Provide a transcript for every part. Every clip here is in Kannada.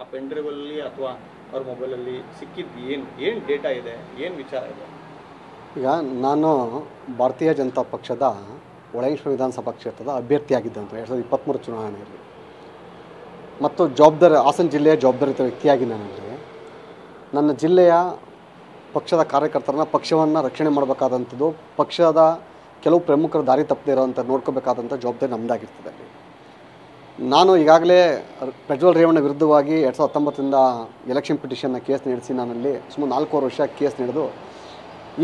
ಆ ಪೆನ್ ಡ್ರೈವಲ್ಲಿ ಅಥವಾ ಅವ್ರ ಮೊಬೈಲಲ್ಲಿ ಸಿಕ್ಕಿದ್ದು ಏನು ಡೇಟಾ ಇದೆ, ಏನು ವಿಚಾರ ಇದೆ? ಈಗ ನಾನು ಭಾರತೀಯ ಜನತಾ ಪಕ್ಷದ ಒಳೇಶ್ವರ ವಿಧಾನಸಭಾ ಕ್ಷೇತ್ರದ ಅಭ್ಯರ್ಥಿಯಾಗಿದ್ದಂಥ 2023 ಚುನಾವಣೆಯಲ್ಲಿ ಮತ್ತು ಹಾಸನ ಜಿಲ್ಲೆಯ ಜವಾಬ್ದಾರಿಯುತ ವ್ಯಕ್ತಿಯಾಗಿ ನಾನಲ್ಲಿ ನನ್ನ ಜಿಲ್ಲೆಯ ಪಕ್ಷದ ಕಾರ್ಯಕರ್ತರನ್ನ ಪಕ್ಷವನ್ನು ರಕ್ಷಣೆ ಮಾಡಬೇಕಾದಂಥದ್ದು, ಪಕ್ಷದ ಕೆಲವು ಪ್ರಮುಖರ ದಾರಿ ತಪ್ಪದೇ ಇರೋವಂಥ ನೋಡ್ಕೋಬೇಕಾದಂಥ ಜವಾಬ್ದಾರಿ ನಮ್ಮದಾಗಿರ್ತದೆ. ನಾನು ಈಗಾಗಲೇ ಪ್ರಜ್ವಲ್ ರೇವಣ್ಣ ವಿರುದ್ಧವಾಗಿ 2019ರಿಂದ ಎಲೆಕ್ಷನ್ ಪಿಟಿಷನ್ನ ಕೇಸ್ ನಡೆಸಿ ನಾನಲ್ಲಿ ಸುಮಾರು 4 ವರ್ಷ ಕೇಸ್ ನಡೆದು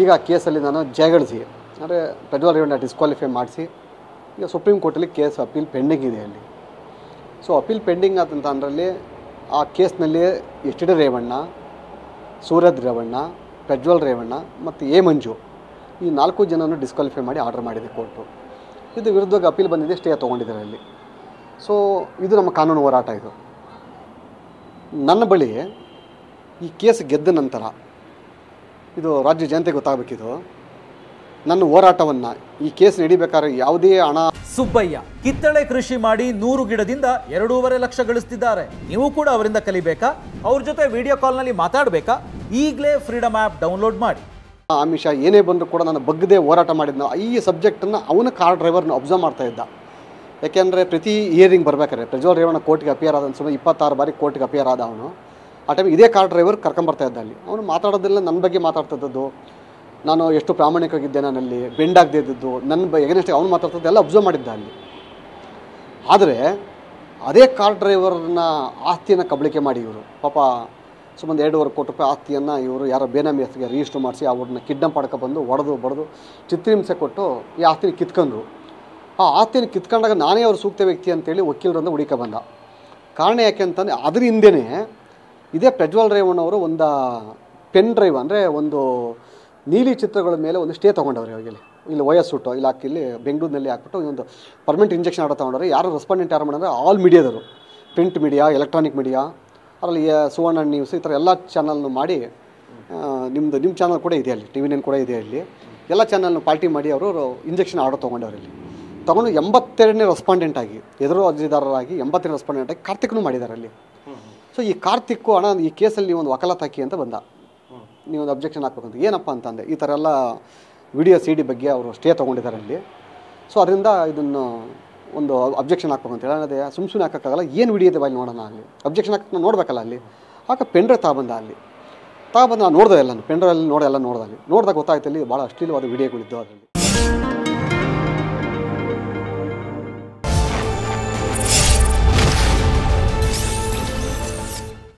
ಈಗ ಆ ಕೇಸಲ್ಲಿ ನಾನು ಜಯಗಳಿಸಿ ಅಂದರೆ ಪ್ರಜ್ವಲ್ ರೇವಣ್ಣ ಡಿಸ್ಕ್ವಾಲಿಫೈ ಮಾಡಿಸಿ ಈಗ ಸುಪ್ರೀಂ ಕೋರ್ಟಲ್ಲಿ ಕೇಸ್ ಅಪೀಲ್ ಪೆಂಡಿಂಗ್ ಇದೆ ಅಲ್ಲಿ. ಸೊ ಅಪೀಲ್ ಪೆಂಡಿಂಗ್ ಆದಂಥ ಅದರಲ್ಲಿ ಆ ಕೇಸ್ನಲ್ಲಿ ಎಚ್ ಡಿ ರೇವಣ್ಣ, ಸೂರಜ್ ರೇವಣ್ಣ, ಪ್ರಜ್ವಲ್ ರೇವಣ್ಣ ಮತ್ತು ಎ ಮಂಜು ಈ 4 ಜನನೂ ಡಿಸ್ಕ್ವಾಲಿಫೈ ಮಾಡಿ ಆರ್ಡರ್ ಮಾಡಿದೆ ಕೋರ್ಟು. ಇದು ವಿರುದ್ಧವಾಗಿ ಅಪೀಲ್ ಬಂದಿದೆ, ಸ್ಟೇ ತೊಗೊಂಡಿದ್ದಾರೆ ಅಲ್ಲಿ. ಸೊ ಇದು ನಮ್ಮ ಕಾನೂನು ಹೋರಾಟ. ಇದು ನನ್ನ ಬಳಿ ಈ ಕೇಸ್ ಗೆದ್ದ ನಂತರ ಇದು ರಾಜ್ಯ ಜನತೆಗೆ ಗೊತ್ತಾಗಬೇಕಿದು ನನ್ನ ಹೋರಾಟವನ್ನು ಈ ಕೇಸ್ ನಡಿಬೇಕಾದ್ರೆ ಯಾವುದೇ ಹಣ. ಸುಬ್ಬಯ್ಯ ಕಿತ್ತಳೆ ಕೃಷಿ ಮಾಡಿ 100 ಗಿಡದಿಂದ 2.5 ಲಕ್ಷ ಗಳಿಸ್ತಿದ್ದಾರೆ. ನೀವು ಕೂಡ ಅವರಿಂದ ಕಲಿಬೇಕಾ? ಅವ್ರ ಜೊತೆ ವಿಡಿಯೋ ಕಾಲ್ನಲ್ಲಿ ಮಾತಾಡಬೇಕಾ? ಈಗಲೇ ಫ್ರೀಡಮ್ ಆ್ಯಪ್ ಡೌನ್ಲೋಡ್ ಮಾಡಿ. ಆಮಿಷ ಏನೇ ಬಂದರೂ ಕೂಡ ನಾನು ಬಗ್ಗದೆ ಹೋರಾಟ ಮಾಡಿದ್ನ. ಈ ಸಬ್ಜೆಕ್ಟನ್ನು ಅವನ ಕಾರ್ ಡ್ರೈವರ್ನ ಅಬ್ಸರ್ವ್ ಮಾಡ್ತಾ ಇದ್ದ. ಯಾಕೆಂದರೆ ಪ್ರತಿ ಇಯರಿಂಗ್ ಬರಬೇಕಾದ್ರೆ ಪ್ರಜ್ವಲ್ ರೇವಣ್ಣ ಕೋರ್ಟ್ಗೆ ಅಪಿಯರ್ ಆದ ಸುಮಾರು 26 ಬಾರಿ ಕೋರ್ಟ್ಗೆ ಅಪಿಯರ್ ಆದ ಅವನು. ಆ ಟೈಮ್ ಇದೇ ಕಾರ್ ಡ್ರೈವರ್ ಕರ್ಕೊಂಬರ್ತಾ ಇದ್ದ ಅಲ್ಲಿ. ಅವನು ಮಾತಾಡೋದೆಲ್ಲ ನನ್ನ ಬಗ್ಗೆ ಮಾತಾಡ್ತಿದ್ದದ್ದು, ನಾನು ಎಷ್ಟು ಪ್ರಾಮಾಣಿಕವಾಗಿದ್ದೆ, ನಾನಲ್ಲಿ ಬೆಂಡಾಗದೇ ಇದ್ದದ್ದು, ನನ್ನ ಎಗನೆಸ್ಟ್ ಅವನು ಮಾತಾಡ್ತದ್ದು ಎಲ್ಲ ಅಬ್ಸರ್ವ್ ಮಾಡಿದ್ದ ಅಲ್ಲಿ. ಆದರೆ ಅದೇ ಕಾರ್ ಡ್ರೈವರ್ನ ಆಸ್ತಿಯನ್ನು ಕಬಳಿಕೆ ಮಾಡಿ ಇವರು ಪಾಪ ಸುಮಾರು 2.5 ಕೋಟಿ ರೂಪಾಯಿ ಆಸ್ತಿಯನ್ನು ಇವರು ಯಾರೋ ಬೇನಾಮಿ ಹೆಸರಿಗೆ ರಿಜಿಸ್ಟರ್ ಮಾಡಿಸಿ ಅವ್ರನ್ನ ಕಿಡ್ನಾಪ್ ಬಂದು ಹೊಡೆದು ಚಿತ್ರಹಿಂಸೆ ಕೊಟ್ಟು ಈ ಆಸ್ತಿನ ಕಿತ್ಕೊಂಡ್ರು. ಆ ಆಸ್ತಿನ ಕಿತ್ಕೊಂಡಾಗ ನಾನೇ ಅವ್ರು ಸೂಕ್ತ ವ್ಯಕ್ತಿ ಅಂತೇಳಿ ವಕೀಲರಿಂದ ಹುಡುಕ ಬಂದ. ಕಾರಣ ಯಾಕೆ ಅಂತಂದರೆ ಅದ್ರ ಹಿಂದೆಯೇ ಇದೇ ಪ್ರಜ್ವಲ್ ರೇವಣ್ಣವರು ಒಂದು ಪೆನ್ ಡ್ರೈವ್ ಅಂದರೆ ಒಂದು ನೀಲಿ ಚಿತ್ರಗಳ ಮೇಲೆ ಒಂದು ಸ್ಟೇ ತೊಗೊಂಡವ್ರೆ. ಇವಾಗ ಇಲ್ಲಿ ವಯಸ್ಸುಟ್ಟು ಇಲ್ಲಿ ಇಲ್ಲಿ ಬೆಂಗಳೂರಿನಲ್ಲಿ ಹಾಕ್ಬಿಟ್ಟು ಒಂದು ಪರ್ಮನೆಂಟ್ ಇಂಜೆಕ್ಷನ್ ಆಡೋ ತೊಗೊಂಡ್ರೆ ಯಾರು ರೆಸ್ಪಾಂಡೆಂಟ್ ಯಾರು ಮಾಡಿದ್ರೆ ಆಲ್ ಮೀಡಿಯಾದವರು, ಪ್ರಿಂಟ್ ಮೀಡಿಯಾ, ಎಲೆಕ್ಟ್ರಾನಿಕ್ ಮೀಡಿಯಾ, ಅದರಲ್ಲಿ ಸುವರ್ಣ ನ್ಯೂಸ್ ಈ ಥರ ಎಲ್ಲ ಚಾನಲ್ನು ಮಾಡಿ ನಿಮ್ಮ ಚಾನಲ್ ಕೂಡ ಇದೆ ಅಲ್ಲಿ, TV9 ಕೂಡ ಇದೆ ಅಲ್ಲಿ, ಎಲ್ಲ ಚಾನಲ್ನು ಪಾರ್ಟಿ ಮಾಡಿ ಅವರು ಇಂಜೆಕ್ಷನ್ ಆಡೋ ತೊಗೊಂಡವ್ರಲ್ಲಿ ತೊಗೊಂಡು 82ನೇ ರೆಸ್ಪಾಂಡೆಂಟ್ ಆಗಿ ಎದುರು ಅರ್ಜಿದಾರರಾಗಿ 82ನೇ ರೆಸ್ಪಾಂಡೆಂಟ್ ಆಗಿ ಕಾರ್ತಿಕ್ನೂ ಮಾಡಿದ್ದಾರೆ ಅಲ್ಲಿ. ಸೊ ಈ ಕಾರ್ತಿಕ್ಕು ಹಣ ಈ ಕೇಸಲ್ಲಿ ನೀವು ಒಂದು ವಕಾಲತ್ ಹಾಕಿ ಅಂತ ಬಂದ, ನೀವೊಂದು ಅಬ್ಜೆಕ್ಷನ್ ಹಾಕ್ಬೇಕಂತ. ಏನಪ್ಪ ಅಂತಂದೆ, ಈ ಥರ ಎಲ್ಲ ವಿಡಿಯೋ CD ಬಗ್ಗೆ ಅವರು ಸ್ಟೇ ತೊಗೊಂಡಿದ್ದಾರೆ ಅಲ್ಲಿ. ಸೊ ಅದರಿಂದ ಇದನ್ನು ಒಂದು ಅಬ್ಜೆಕ್ಷನ್ ಹಾಕ್ಬೇಕಂತ ಹೇಳೋದೇ ಸುಮ್ಮನೆ ಹಾಕೋಕ್ಕಾಗಲ್ಲ. ಏನು ವಿಡಿಯೋ ಇದೆ ಬಾಯಲ್ಲಿ ನೋಡೋಣ ಆಗಲಿ, ಅಬ್ಜೆಕ್ಷನ್ ಹಾಕಿ ನೋಡಬೇಕಲ್ಲ ಅಲ್ಲಿ. ಆಗ ಪೆಂಡ್ರೈವ್ ತಗೊಬಂದ ಅಲ್ಲಿ ನಾನು ನೋಡಿದೆ ಎಲ್ಲ ಪೆಂಡ್ರೈವಲ್ಲಿ ಎಲ್ಲ ನೋಡಿದಾಗ ಗೊತ್ತಾಯ್ತು ಅಲ್ಲಿ ಭಾಳ ಅಶ್ಲೀಲವಾದ ವಿಡಿಯೋಗಳಿದ್ದು ಅದರಲ್ಲಿ.